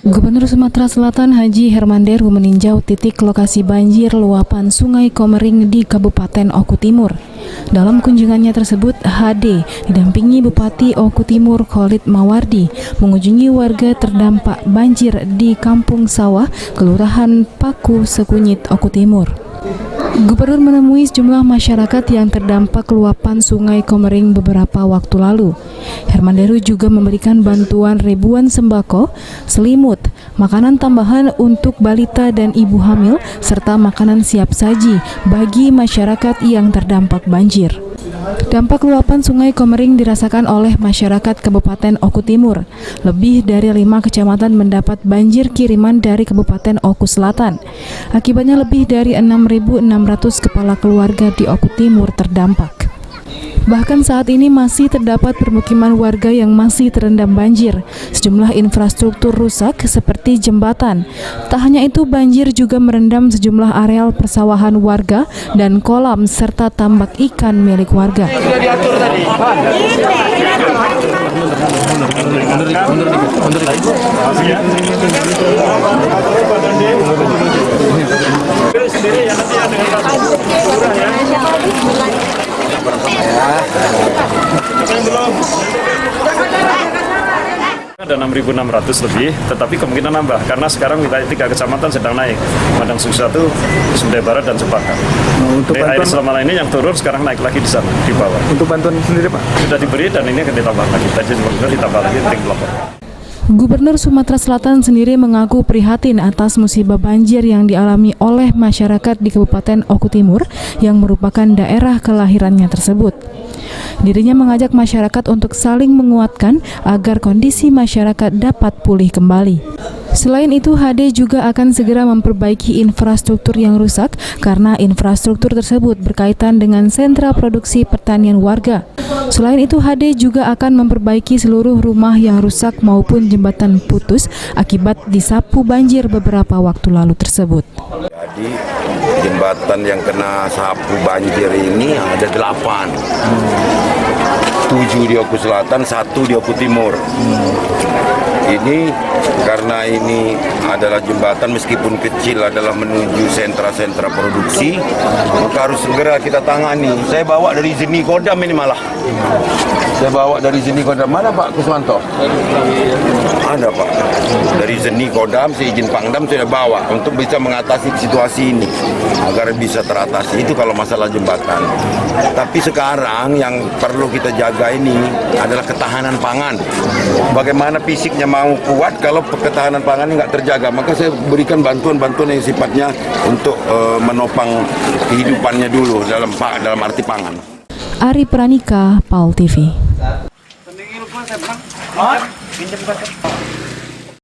Gubernur Sumatera Selatan Haji Hermanderu meninjau titik lokasi banjir luapan Sungai Komering di Kabupaten Oku Timur. Dalam kunjungannya tersebut, HD didampingi Bupati Oku Timur Khalid Mawardi mengunjungi warga terdampak banjir di Kampung Sawah, Kelurahan Paku Sekunyit, Oku Timur. Gubernur menemui sejumlah masyarakat yang terdampak luapan Sungai Komering beberapa waktu lalu. Hermanderu juga memberikan bantuan ribuan sembako, selimut, makanan tambahan untuk balita dan ibu hamil, serta makanan siap saji bagi masyarakat yang terdampak banjir. Dampak luapan Sungai Komering dirasakan oleh masyarakat Kabupaten Oku Timur. Lebih dari 5 kecamatan mendapat banjir kiriman dari Kabupaten Oku Selatan. Akibatnya lebih dari 6.600 kepala keluarga di Oku Timur terdampak. Bahkan saat ini masih terdapat permukiman warga yang masih terendam banjir. Sejumlah infrastruktur rusak seperti jembatan. Tak hanya itu, banjir juga merendam sejumlah areal persawahan warga dan kolam serta tambak ikan milik warga. Ada 6.600 lebih, tetapi kemungkinan nambah karena sekarang wilayah 3 kecamatan sedang naik, Padang Sungsatu, Sumber Barat, dan Cempaka. Untuk air selama ini yang turun sekarang naik lagi di sana, di bawah. Untuk bantuan sendiri, Pak? Sudah diberi dan ini akan ditambah lagi. Tadi ditambah lagi tim pelopor. Gubernur Sumatera Selatan sendiri mengaku prihatin atas musibah banjir yang dialami oleh masyarakat di Kabupaten Oku Timur yang merupakan daerah kelahirannya tersebut. Dirinya mengajak masyarakat untuk saling menguatkan agar kondisi masyarakat dapat pulih kembali. Selain itu, HD juga akan segera memperbaiki infrastruktur yang rusak karena infrastruktur tersebut berkaitan dengan sentra produksi pertanian warga. Selain itu, HD juga akan memperbaiki seluruh rumah yang rusak maupun jembatan putus akibat disapu banjir beberapa waktu lalu tersebut. Jadi jembatan yang kena sapu banjir ini ada 8. 7 di Oku Selatan, 1 di Oku Timur. Ini karena ini adalah jembatan meskipun kecil adalah menuju sentra-sentra produksi, maka harus segera kita tangani. Saya bawa dari Zeni Kodam ini malah. Saya bawa dari Zeni Kodam. Mana Pak Kuswanto? Ada Pak. Dari Zeni Kodam, seizin Pangdam sudah bawa untuk bisa mengatasi situasi ini agar bisa teratasi. Itu kalau masalah jembatan. Tapi sekarang yang perlu kita jaga ini adalah ketahanan pangan. Bagaimana fisiknya mau kuat kalau ketahanan pangan ini nggak terjaga, maka saya berikan bantuan-bantuan yang sifatnya untuk menopang kehidupannya dulu dalam arti pangan. Ari Pranika, PAL TV.